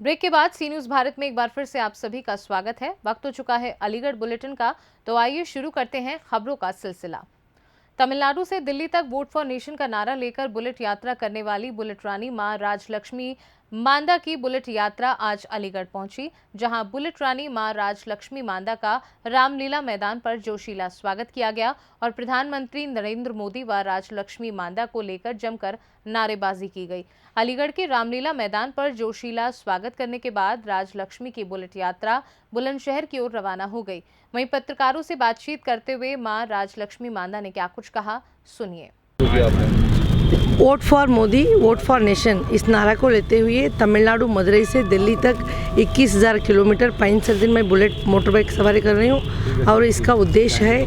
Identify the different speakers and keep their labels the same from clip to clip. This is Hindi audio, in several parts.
Speaker 1: ब्रेक के बाद सी न्यूज़ भारत में एक बार फिर से आप सभी का स्वागत है। वक्त हो चुका है अलीगढ़ बुलेटिन का, तो आइए शुरू करते हैं खबरों का सिलसिला। तमिलनाडु से दिल्ली तक वोट फॉर नेशन का नारा लेकर बुलेट यात्रा करने वाली बुलेट रानी मां राजलक्ष्मी मांदा की बुलेट यात्रा आज अलीगढ़ पहुंची, जहां बुलेट रानी मां राजलक्ष्मी मांदा का रामलीला मैदान पर जोशीला स्वागत किया गया और प्रधानमंत्री नरेंद्र मोदी व राजलक्ष्मी मांदा को लेकर जमकर नारेबाजी की गई। अलीगढ़ के रामलीला मैदान पर जोशीला स्वागत करने के बाद राजलक्ष्मी की बुलेट यात्रा बुलंदशहर की ओर रवाना हो गई। वहीं पत्रकारों से बातचीत करते हुए मां राजलक्ष्मी मांदा ने क्या कुछ कहा, सुनिए।
Speaker 2: Vote for Modi, vote for nation इस नारा को लेते हुए तमिलनाडु मदुरई से दिल्ली तक 21,000 किलोमीटर 65 दिन में बुलेट मोटरबाइक सवारी कर रही हूँ और इसका उद्देश्य है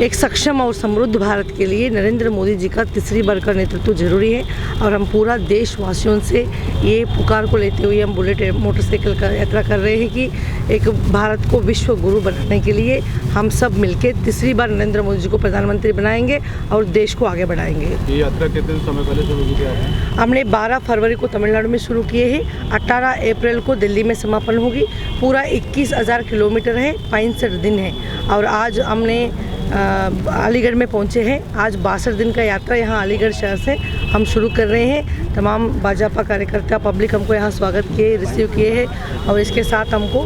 Speaker 2: एक सक्षम और समृद्ध भारत के लिए नरेंद्र मोदी जी का तीसरी बार का नेतृत्व जरूरी है और हम पूरा देशवासियों से ये पुकार को लेते हुए हम बुलेट मोटरसाइकिल का यात्रा कर रहे हैं कि एक भारत को विश्व गुरु बनाने के लिए हम सब मिलकर तीसरी बार नरेंद्र मोदी जी को प्रधानमंत्री बनाएंगे और देश को आगे बढ़ाएंगे।
Speaker 3: ये यात्रा कितने समय पहले शुरू की है?
Speaker 2: हमने 12 फरवरी को तमिलनाडु में शुरू किए हैं, 18 अप्रैल को दिल्ली में समापन होगी। पूरा 21,000 किलोमीटर है, 65 दिन है और आज हमने अलीगढ़ में पहुंचे हैं। आज 62 दिन का यात्रा यहाँ अलीगढ़ शहर से हम शुरू कर रहे हैं। तमाम भाजपा कार्यकर्ता पब्लिक हमको यहाँ स्वागत किए, रिसीव किए हैं और इसके साथ हमको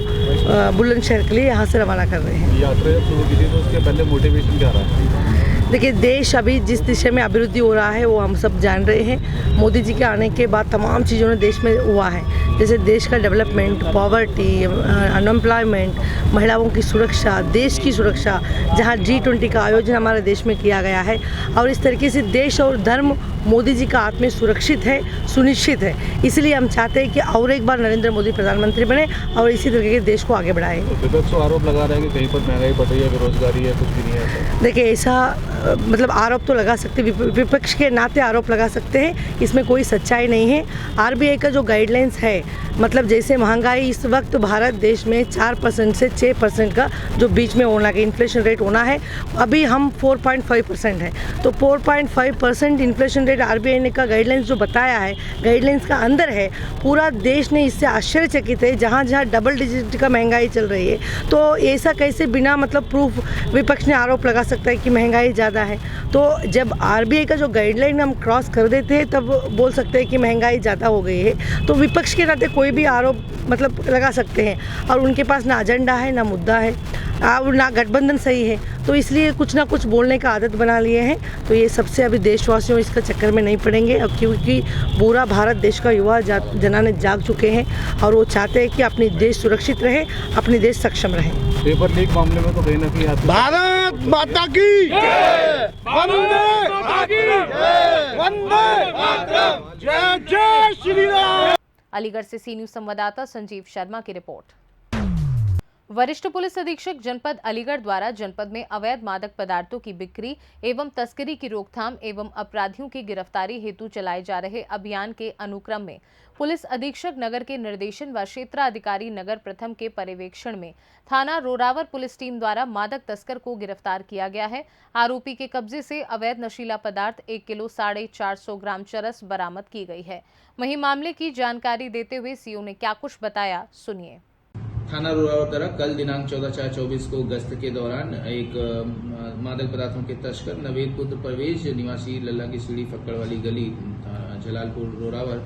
Speaker 2: बुलंदशहर के लिए यहाँ से रवाना कर रहे हैं।
Speaker 3: यात्रा जब शुरू की थी तो उसके पहले मोटिवेशन क्या रहा है?
Speaker 2: देखिए, देश अभी जिस दिशा में अभिवृद्धि हो रहा है वो हम सब जान रहे हैं। मोदी जी के आने के बाद तमाम चीज़ों ने देश में हुआ है, जैसे देश का डेवलपमेंट, पॉवर्टी, अनएम्प्लॉयमेंट, महिलाओं की सुरक्षा, देश की सुरक्षा, जहां G20 का आयोजन हमारे देश में किया गया है और इस तरीके से देश और धर्म मोदी जी का हाथ में सुरक्षित है, सुनिश्चित है। इसलिए हम चाहते हैं कि और एक बार नरेंद्र मोदी प्रधानमंत्री बने और इसी तरीके के देश को आगे बढ़ाएं।
Speaker 3: विपक्ष आरोप लगा रहे हैं कि कहीं पर महंगाई बढ़ रही है, बेरोजगारी है, कुछ भी नहीं है।
Speaker 2: देखिए, ऐसा मतलब आरोप तो लगा सकते, विपक्ष के नाते आरोप लगा सकते हैं, इसमें कोई सच्चाई नहीं है। आरबीआई का जो गाइडलाइंस है, मतलब जैसे महंगाई इस वक्त भारत देश में 4% से 6% का जो बीच में होना है इन्फ्लेशन रेट होना है, अभी हम 4.5% है, तो 4.5% इन्फ्लेशन रेट आरबीआई ने का गाइडलाइंस जो बताया है, गाइडलाइंस का अंदर है। पूरा देश ने इससे आश्चर्यचकित है, जहाँ जहाँ डबल डिजिट का महंगाई चल रही है, तो ऐसा कैसे बिना मतलब प्रूफ विपक्ष ने आरोप लगा सकता है कि महंगाई ज़्यादा है। तो जब आरबीआई का जो गाइडलाइन हम क्रॉस कर देते हैं तब बोल सकते हैं कि महंगाई ज़्यादा हो गई है। तो विपक्ष के नाते कोई भी आरोप मतलब लगा सकते हैं और उनके पास ना एजेंडा है, ना मुद्दा है और ना गठबंधन सही है, तो इसलिए कुछ ना कुछ बोलने का आदत बना लिए हैं। तो ये सबसे अभी देशवासियों इसका चक्कर में नहीं पड़ेंगे अब, क्योंकि पूरा भारत देश का युवा जनाने जाग चुके हैं और वो चाहते हैं कि अपनी देश सुरक्षित रहे, अपनी देश सक्षम रहे।
Speaker 3: पेपर लीक मामले में तो कहीं ना कहीं
Speaker 4: भारत माता की जय, वंदे मातरम, जय जय श्री राम।
Speaker 1: अलीगढ़ से सी न्यूज़ संवाददाता संजीव शर्मा की रिपोर्ट। वरिष्ठ पुलिस अधीक्षक जनपद अलीगढ़ द्वारा जनपद में अवैध मादक पदार्थों की बिक्री एवं तस्करी की रोकथाम एवं अपराधियों की गिरफ्तारी हेतु चलाए जा रहे अभियान के अनुक्रम में पुलिस अधीक्षक नगर के निर्देशन व क्षेत्राधिकारी नगर प्रथम के पर्यवेक्षण में थाना रोरावर पुलिस टीम द्वारा मादक तस्कर को गिरफ्तार किया गया है। आरोपी के कब्जे से अवैध नशीला पदार्थ 1 किलो 450 ग्राम चरस बरामद की गई है। वहीं मामले की जानकारी देते हुए सीओ ने क्या कुछ बताया, सुनिए।
Speaker 5: थाना रोरावर द्वारा कल दिनांक 14/4/24 को गश्त के दौरान एक मादक पदार्थों के तस्कर नवेद पुत्र परवेज निवासी लल्ला की सीढ़ी फक्कड़ वाली गली जलालपुर रोरावर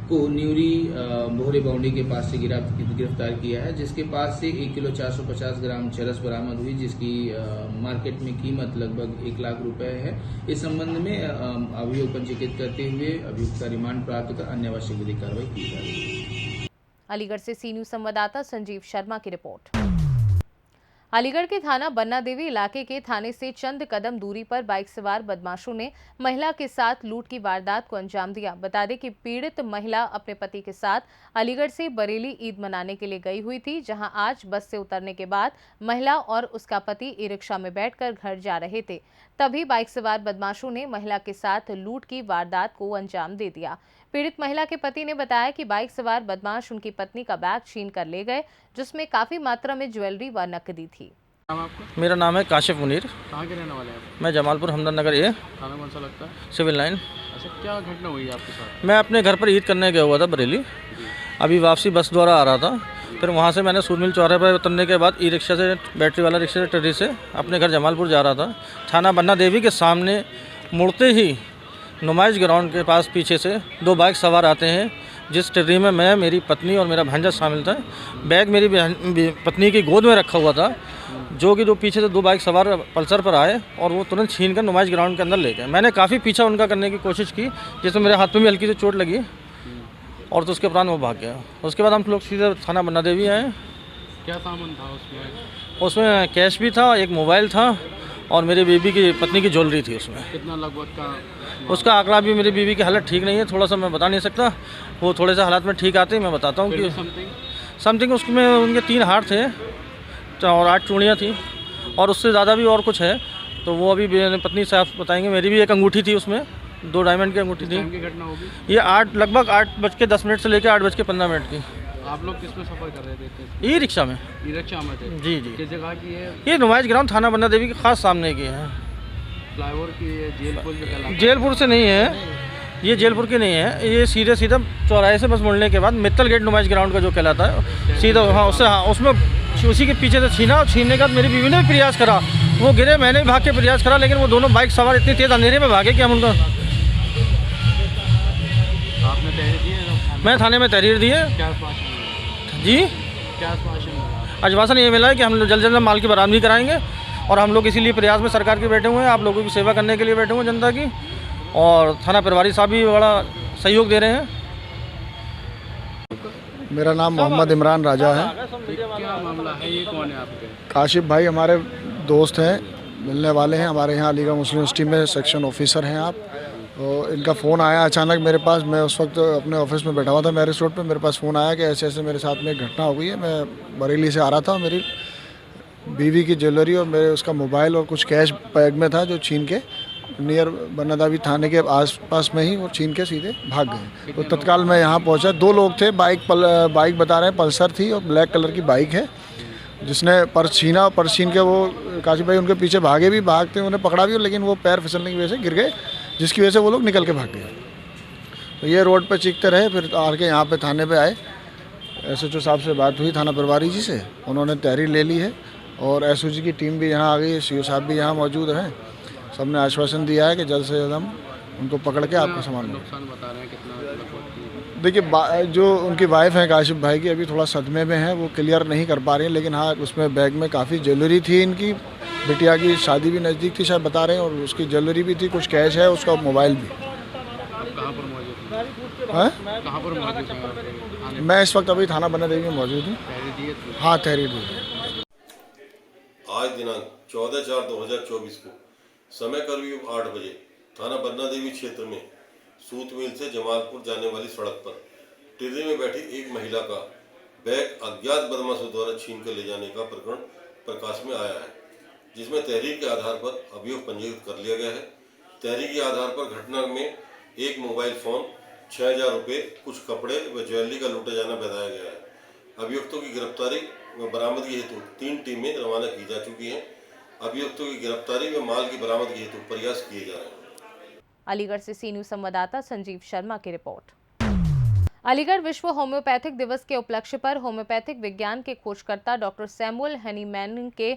Speaker 5: को न्यूरी बोहरे बाउंड्री के पास से गिरफ्तार किया है, जिसके पास से 1 किलो 450 ग्राम चरस बरामद हुई, जिसकी मार्केट में कीमत लगभग 1 लाख रुपए है। इस संबंध में अभियोग पंजीकृत करते हुए अभियुक्त का रिमांड प्राप्त कर अन्य आवश्यक विधिक कार्रवाई की जा रही है।
Speaker 1: अलीगढ़ से सी न्यूज़ संवाददाता संजीव शर्मा की रिपोर्ट। अलीगढ़ के थाना बन्ना देवी इलाके के थाने से चंद कदम दूरी पर बाइक सवार बदमाशों ने महिला के साथ लूट की वारदात को अंजाम दिया। बता दें कि पीड़ित महिला अपने पति के साथ अलीगढ़ से बरेली ईद मनाने के लिए गई हुई थी, जहां आज बस से उतरने के बाद महिला और उसका पति ई रिक्शा में बैठकर घर जा रहे थे। तभी बाइक सवार बदमाशों ने महिला के साथ लूट की वारदात को अंजाम दे दिया। पीड़ित महिला के पति ने बताया कि बाइक सवार बदमाश उनकी पत्नी का बैग छीन कर ले गए, जिसमें काफी मात्रा में ज्वेलरी व नकदी थी।
Speaker 6: मेरा नाम है काशिफ मुनीर।
Speaker 3: कहाँ के रहने वाले हैं?
Speaker 6: मैं जमालपुर हमदर्द नगर ये
Speaker 3: थाना कौन सा लगता है?
Speaker 6: Civil line.
Speaker 3: अच्छा, क्या घटना हुई आपके साथ?
Speaker 6: मैं अपने घर पर ईद करने गया हुआ था बरेली। अभी वापसी बस द्वारा आ रहा था। फिर वहाँ से मैंने सूद मिल चौराहे पर उतरने के बाद ई रिक्शा से, बैटरी वाला रिक्शा से, टिर्री से अपने घर जमालपुर जा रहा था। थाना बन्ना देवी के सामने मुड़ते ही नुमाइश ग्राउंड के पास पीछे से 2 बाइक सवार आते हैं, जिस टिर्री में मैं, मेरी पत्नी और मेरा भांजा शामिल था। बैग मेरी पत्नी की गोद में रखा हुआ था, जो कि पीछे से 2 बाइक सवार पल्सर पर आए और वो तुरंत छीन कर नुमाइश ग्राउंड के अंदर ले गए। मैंने काफ़ी पीछा उनका करने की कोशिश की, जिसमें मेरे हाथ में भी हल्की सी चोट लगी और तो उसके उपरांत वो भाग गया। उसके बाद हम लोग सीधे थाना बन्ना देवी आए।
Speaker 3: क्या सामान था उसमें?
Speaker 6: उसमें कैश भी था, एक मोबाइल था और मेरी बीबी की पत्नी की ज्वेलरी थी उसमें।
Speaker 3: कितना लगभग का?
Speaker 6: उसका आंकड़ा भी, मेरी बीबी की हालत ठीक नहीं है, थोड़ा सा मैं बता नहीं सकता। वो थोड़े से हालात में ठीक आते ही मैं बताता हूँ कि समथिंग उसमें उनके 3 हार थे और 8 चूड़ियाँ थी और उससे ज़्यादा भी और कुछ है, तो वो अभी मेरी पत्नी साहब बताएंगे। मेरी भी एक अंगूठी थी उसमें, 2 डायमंड की अंगूठी थी।
Speaker 3: की घटना होगी?
Speaker 6: ये लगभग 8:10 से लेकर 8:15 की।
Speaker 3: आप लोग किस में सफ़र कर रहे थे?
Speaker 6: ई रिक्शा में।
Speaker 3: ई रिक्शा में थे?
Speaker 6: जी जी।
Speaker 3: किस जगह की है?
Speaker 6: ये नुमाइश ग्राउंड थाना बन्ना देवी के खास सामने की है।
Speaker 3: फ्लाईओवर की है? जेलपुर से कहलाता है?
Speaker 6: जेलपुर से नहीं है, ये जेलपुर की नहीं है। ये सीधा चौराहे से बस मुड़ने के बाद मित्तल गेट नुमाइश ग्राउंड का जो कहलाता है, सीधा हाँ उससे, हाँ उसमें उसी के पीछे से छीना और छीनने के बाद मेरी बीवी ने भी प्रयास करा, वो गिरे, मैंने भी भाग के प्रयास करा, लेकिन वो दोनों बाइक सवार इतनी तेज़ अंधेरे में भागे कि हम उनका।
Speaker 3: आपने तहरीर दी है?
Speaker 6: मैं थाने में तहरीर दी है।
Speaker 3: क्या आश्वासन?
Speaker 6: जी,
Speaker 3: क्या आश्वासन?
Speaker 6: आश्वासन ये मिला है कि हम लोग जल्द माल की बरामदी कराएंगे और हम लोग इसीलिए प्रयास में सरकार के बैठे हुए हैं, आप लोगों की सेवा करने के लिए बैठे हुए हैं, जनता की। और थाना प्रभारी साहब भी बड़ा सहयोग दे रहे हैं।
Speaker 7: मेरा नाम मोहम्मद इमरान राजा है।
Speaker 3: क्या मामला है? ये कौन है आपके?
Speaker 7: काशिफ भाई हमारे दोस्त हैं, मिलने वाले हैं, हमारे यहाँ अलीगढ़ मुस्लिम यूनिवर्सिटी में सेक्शन ऑफिसर हैं आप। तो इनका फ़ोन आया अचानक मेरे पास, मैं उस वक्त अपने ऑफिस में बैठा हुआ था मैरिज रोड पे। मेरे पास फ़ोन आया कि ऐसे ऐसे मेरे साथ में एक घटना हो गई है। मैं बरेली से आ रहा था, मेरी बीवी की ज्वेलरी और मेरे उसका मोबाइल और कुछ कैश बैग में था, जो छीन के नियर बन्ना देवी थाने के आसपास में ही वो छीन के सीधे भाग गए। तो तत्काल मैं यहाँ पहुँचा। 2 लोग थे, बाइक बता रहे हैं पल्सर थी और ब्लैक कलर की बाइक है, जिसने पर्स छीना। पर्स छीन के वो काशिफ भाई उनके पीछे भागे भी, भागते उन्हें पकड़ा भी, लेकिन वो पैर फिसलने की वजह से गिर गए, जिसकी वजह से वो लोग निकल के भाग गए। तो ये रोड पे चीखते रहे, फिर आके यहाँ पे थाने पे आए। SHO साहब से बात हुई, थाना प्रभारी जी से, उन्होंने तहरीर ले ली है और SOG की टीम भी यहाँ आ गई है, CO साहब भी यहाँ मौजूद हैं। सबने आश्वासन दिया है कि जल्द से जल्द हम उनको पकड़ के आपका सामान
Speaker 3: नुकसान बता रहे हैं कितना?
Speaker 7: देखिए, जो उनकी वाइफ है काशिफ भाई की, अभी थोड़ा सदमे में है, वो क्लियर नहीं कर पा रही है, लेकिन हाँ उसमें बैग में काफ़ी ज्वेलरी थी। इनकी बिटिया की शादी भी नज़दीक थी शायद बता रहे हैं, और उसकी ज्वेलरी भी थी, कुछ कैश है, उसका मोबाइल भी।
Speaker 3: कहाँ पर मौजूद है? कहाँ पर मौजूद है?
Speaker 7: मैं इस वक्त अभी थाना बन्ना देवी में मौजूद हूँ। हाँ, तहरीर दी।
Speaker 8: आज दिनांक 14/4/2024 को समय करीब 8 बजे थाना बन्ना देवी क्षेत्र में सूत मिल से जमालपुर जाने वाली सड़क पर टिर्री में बैठी एक महिला का बैग अज्ञात बदमाशों द्वारा छीन कर ले जाने का प्रकरण प्रकाश में आया है, जिसमें तहरीर के आधार पर अभियोग पंजीकृत कर लिया गया है। तहरीर के आधार पर घटना में एक मोबाइल फ़ोन, 6000 रुपये, कुछ कपड़े व ज्वेलरी का लूटा जाना बताया गया है। अभियुक्तों की गिरफ्तारी व बरामदगी हेतु 3 टीमें रवाना की जा चुकी हैं। अभियुक्तों की गिरफ्तारी व माल की बरामदगी हेतु प्रयास किए जा रहे हैं।
Speaker 1: अलीगढ़ से सी न्यूज़ संवाददाता संजीव शर्मा की रिपोर्ट। अलीगढ़ विश्व होम्योपैथिक दिवस के उपलक्ष्य पर होम्योपैथिक विज्ञान के खोजकर्ता डॉक्टर सैमुअल हनीमैन के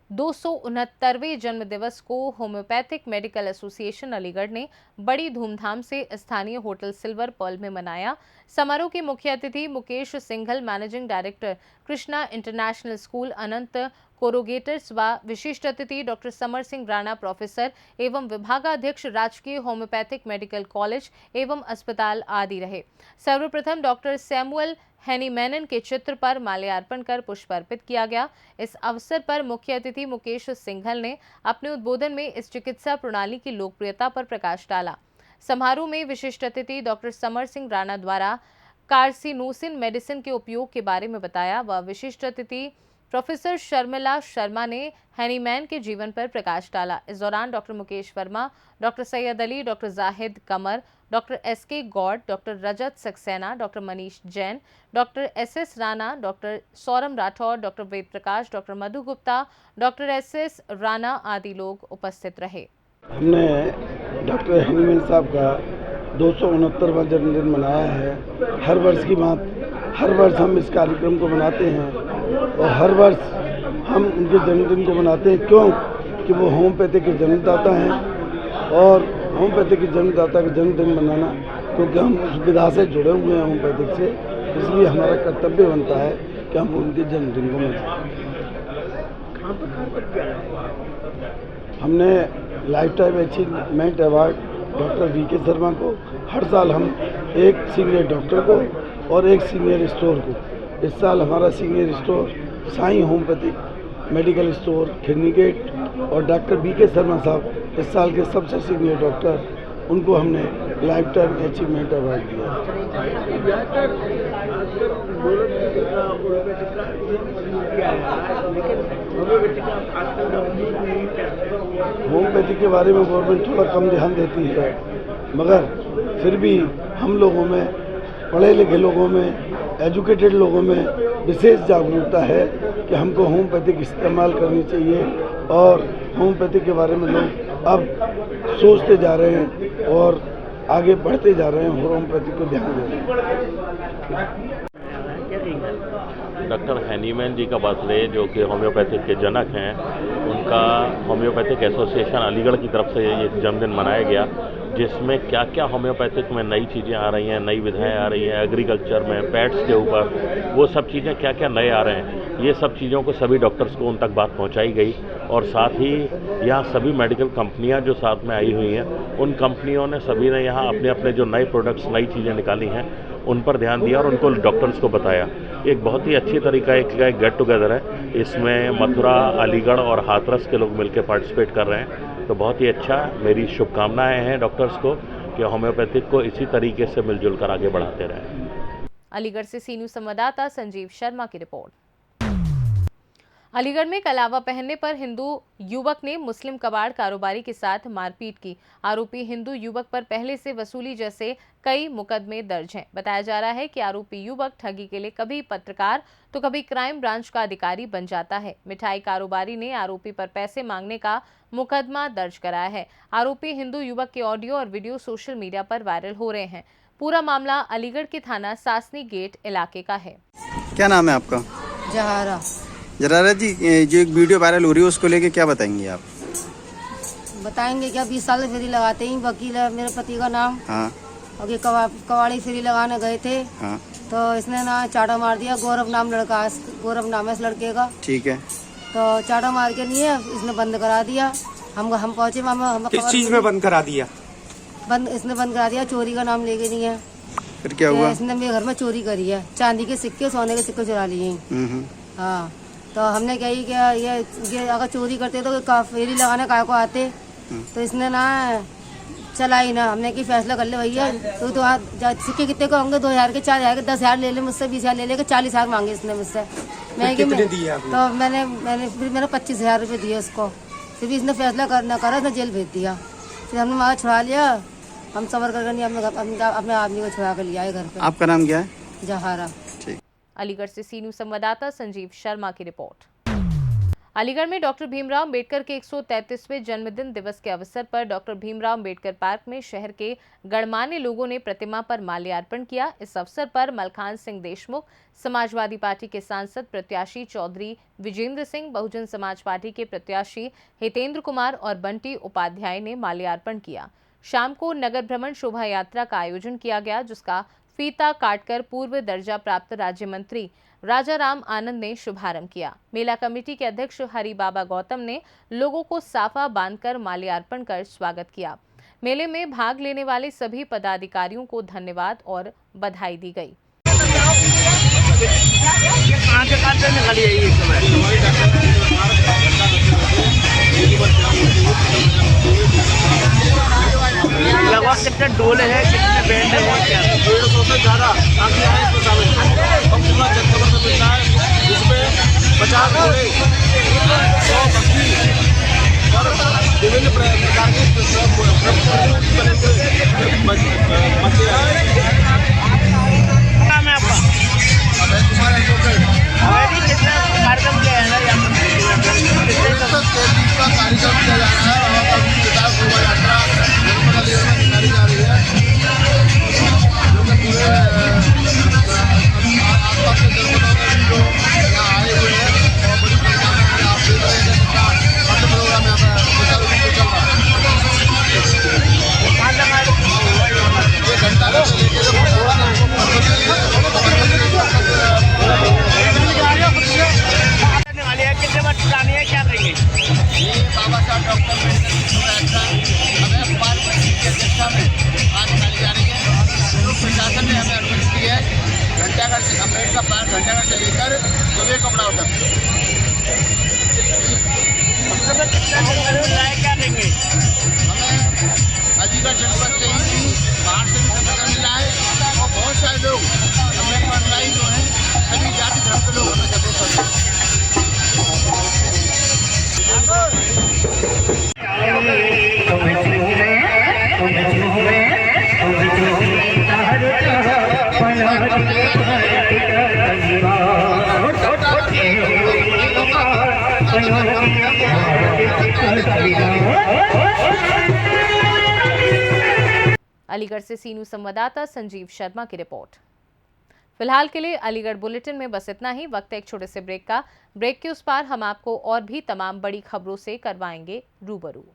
Speaker 1: 269वें जन्म दिवस को होम्योपैथिक मेडिकल एसोसिएशन अलीगढ़ ने बड़ी धूमधाम से स्थानीय होटल सिल्वर पर्ल में मनाया। समारोह के मुख्य अतिथि Mukesh Singhal, managing director Krishna international school, Anant corrugators व विशिष्ट अतिथि डॉक्टर समर सिंह राणा, प्रोफेसर एवं विभागाध्यक्ष, राजकीय होम्योपैथिक मेडिकल कॉलेज एवं अस्पताल आदि रहे। सर्वप्रथम डॉक्टर सैमुअल हैनीमैनन के चित्र पर माल्यार्पण कर पुष्प अर्पित किया गया। इस अवसर पर मुख्य अतिथि मुकेश सिंघल ने अपने उद्बोधन में इस चिकित्सा प्रणाली की लोकप्रियता पर प्रकाश डाला। समारोह में विशिष्ट अतिथि डॉक्टर समर सिंह राणा द्वारा कार्सिनोसिन मेडिसिन के उपयोग के बारे में बताया व विशिष्ट अतिथि प्रोफेसर शर्मिला शर्मा ने हैनीमैन के जीवन पर प्रकाश डाला। इस दौरान doctor Mukesh Verma, doctor Syed Ali, doctor Zahid Qamar, doctor SK Gaur, doctor Rajat Saxena, doctor Manish Jain, doctor SS Rana, doctor Saurabh Rathore, doctor Ved Prakash, doctor Madhu Gupta, doctor SS Rana आदि लोग उपस्थित रहे।
Speaker 9: हमने डॉक्टर हैनीमैन साहब का 269वां जन्मदिन मनाया है। हर वर्ष की बात हर वर्ष हम इस कार्यक्रम को मनाते हैं और हर वर्ष हम उनके जन्मदिन को मनाते हैं। क्यों कि वो होम्योपैथी के जन्मदाता हैं और होम्योपैथी के जन्मदाता का जन्मदिन मनाना क्योंकि हम उस विधा से जुड़े हुए हैं होम्योपैथिक से, इसलिए हमारा कर्तव्य बनता है कि हम उनके जन्मदिन को मनाएं। हमने life time achievement award doctor V K. Sharma को, हर साल हम एक सीनियर डॉक्टर को और एक सीनियर स्टोर को, इस साल हमारा senior store Sai homeopathic medical store Khirni gate और डॉक्टर वी.के. शर्मा साहब इस साल के सबसे सीनियर डॉक्टर, उनको हमने लाइफ टाइम अचीवमेंट अवार्ड दिया। होम्योपैथी के बारे में गवर्नमेंट थोड़ा कम ध्यान देती है, मगर फिर भी हम लोगों में, पढ़े लिखे लोगों में, एजुकेटेड लोगों में विशेष जागरूकता है कि हमको होम्योपैथिक इस्तेमाल करनी चाहिए और होम्योपैथी के बारे में लोग अब सोचते जा रहे हैं और आगे बढ़ते जा रहे हैं, होम्योपैथी को ध्यान दे रहे हैं।
Speaker 10: डॉक्टर हैनीमैन जी का बर्थडे, जो कि होम्योपैथिक के जनक हैं, उनका होम्योपैथिक एसोसिएशन अलीगढ़ की तरफ से ये जन्मदिन मनाया गया, जिसमें क्या क्या होम्योपैथिक में नई चीज़ें आ रही हैं, नई विधाएं आ रही हैं, एग्रीकल्चर में, पेट्स के ऊपर, वो सब चीज़ें क्या क्या नए आ रहे हैं, ये सब चीज़ों को सभी डॉक्टर्स को उन तक बात पहुंचाई गई। और साथ ही यहाँ सभी मेडिकल कंपनियां जो साथ में आई हुई हैं, उन कंपनियों ने सभी ने यहाँ अपने अपने जो नए प्रोडक्ट्स, नई चीज़ें निकाली हैं, उन पर ध्यान दिया और उनको डॉक्टर्स को बताया। एक बहुत ही अच्छी तरीका एक गेट टुगेदर है, इसमें मथुरा, अलीगढ़ और हाथरस के लोग मिलकर पार्टिसिपेट कर रहे हैं, तो बहुत ही अच्छा। मेरी शुभकामनाएं हैं डॉक्टर्स को कि होम्योपैथिक को इसी तरीके से मिलजुल कर आगे बढ़ाते रहें।
Speaker 1: अलीगढ़ से सी न्यूज़ संवाददाता संजीव शर्मा की रिपोर्ट। अलीगढ़ में कलावा पहनने पर हिंदू युवक ने मुस्लिम कबाड़ कारोबारी के साथ मारपीट की। आरोपी हिंदू युवक पर पहले से वसूली जैसे कई मुकदमे दर्ज हैं। बताया जा रहा है कि आरोपी युवक ठगी के लिए कभी पत्रकार तो कभी क्राइम ब्रांच का अधिकारी बन जाता है। मिठाई कारोबारी ने आरोपी पर पैसे मांगने का मुकदमा दर्ज कराया है। आरोपी हिंदू युवक के ऑडियो और वीडियो सोशल मीडिया पर वायरल हो रहे हैं। पूरा मामला अलीगढ़ के थाना सासनी गेट इलाके का है।
Speaker 11: क्या नाम है आपका?
Speaker 12: जहारा।
Speaker 11: जरारा जी, जो एक वीडियो वायरल हो रही है उसको लेके क्या बताएंगे आप?
Speaker 12: बताएंगे क्या, 20 साल से फेरी लगाते ही वकील है मेरे पति का नाम।
Speaker 11: हाँ।
Speaker 12: और ये कवाड़ी फेरी लगाने गए थे।
Speaker 11: हाँ।
Speaker 12: तो इसने ना चाटा मार दिया। गौरव नाम लड़का, गौरव नाम है इस लड़के का।
Speaker 11: ठीक है।
Speaker 12: तो चाटा मार के नहीं है, इसने बंद करा दिया। हम पहुँचे, हम
Speaker 11: किस चीज में बंद करा दिया?
Speaker 12: इसने बंद करा दिया, चोरी का नाम लेके नहीं है।
Speaker 11: फिर क्या हुआ?
Speaker 12: इसने मेरे घर में चोरी करी है, चांदी के सिक्के, सोने के सिक्के चुरा लिए। हाँ, तो हमने कही कि ये अगर चोरी करते तो फेरी लगाने काय को आते। तो इसने ना चला ही ना। हमने की फैसला कर ले भैया, तो सिक्के कितने को होंगे, 2000 के, 4000 के, 10,000 ले ले मुझसे, 20,000 ले लेके 40,000 मांगे इसने मुझसे। तो मैंने 25,000 रुपये दिए उसको। फिर भी इसने फैसला करा, इसने जेल भेज दिया। फिर हमने वहाँ छुड़ा लिया, हम सबर कर नहीं, अपने आदमी को छुड़ा कर लिया है घर पे।
Speaker 11: आपका नाम क्या है?
Speaker 12: जहारा।
Speaker 1: अलीगढ़ से सी न्यूज़ संवाददाता संजीव शर्मा की रिपोर्ट। अलीगढ़ में डॉक्टर भीमराव अंबेडकर के 133वें जन्मदिन दिवस के अवसर पर डॉक्टर भीमराव अंबेडकर पार्क में शहर के गणमान्य लोगों ने प्रतिमा पर माल्यार्पण किया। इस अवसर पर मलखान सिंह देशमुख, समाजवादी पार्टी के सांसद प्रत्याशी चौधरी विजेंद्र सिंह, बहुजन समाज पार्टी के प्रत्याशी हितेंद्र कुमार और बंटी उपाध्याय ने माल्यार्पण किया। शाम को नगर भ्रमण शोभा यात्रा का आयोजन किया गया, जिसका फीता काटकर पूर्व दर्जा प्राप्त राज्य मंत्री राजा राम आनंद ने शुभारंभ किया। मेला कमेटी के अध्यक्ष हरि बाबा गौतम ने लोगों को साफा बांधकर माल्यार्पण कर स्वागत किया। मेले में भाग लेने वाले सभी पदाधिकारियों को धन्यवाद और बधाई दी गई।
Speaker 4: कितने डोले हैं, कितने बैंड हैं, 150 से ज़्यादा आगे आए तो और पूरा जनखबर में मिलता है, जिसमें 50 घोड़े, 100 बकरी और विभिन्न प्रकार के बच्चे हैं। नाम है आपका? अभय कुमार है। कितने कार्यक्रम किया है ना यहाँ पर? 133 का कार्यक्रम किया जा रहा है और अभी विधायक शोभा यात्रा निकाली जा रही है, जो कि पूरे
Speaker 3: का पार घंटाघर से लेकर सुबह कपड़ा तक। क्या देंगे? हमें अलीगढ़ जनपद से ही बाहर से भी सफर मिल रहा है और बहुत सारे लोग हमें अनुयायी जो हैं सभी जाति धर्म के लोग हमें सपोर्ट कर रहे हैं।
Speaker 1: अलीगढ़ से सीनू संवाददाता संजीव शर्मा की रिपोर्ट। फिलहाल के लिए अलीगढ़ बुलेटिन में बस इतना ही। वक्त है एक छोटे से ब्रेक का। ब्रेक के उस पार हम आपको और भी तमाम बड़ी खबरों से करवाएंगे रूबरू।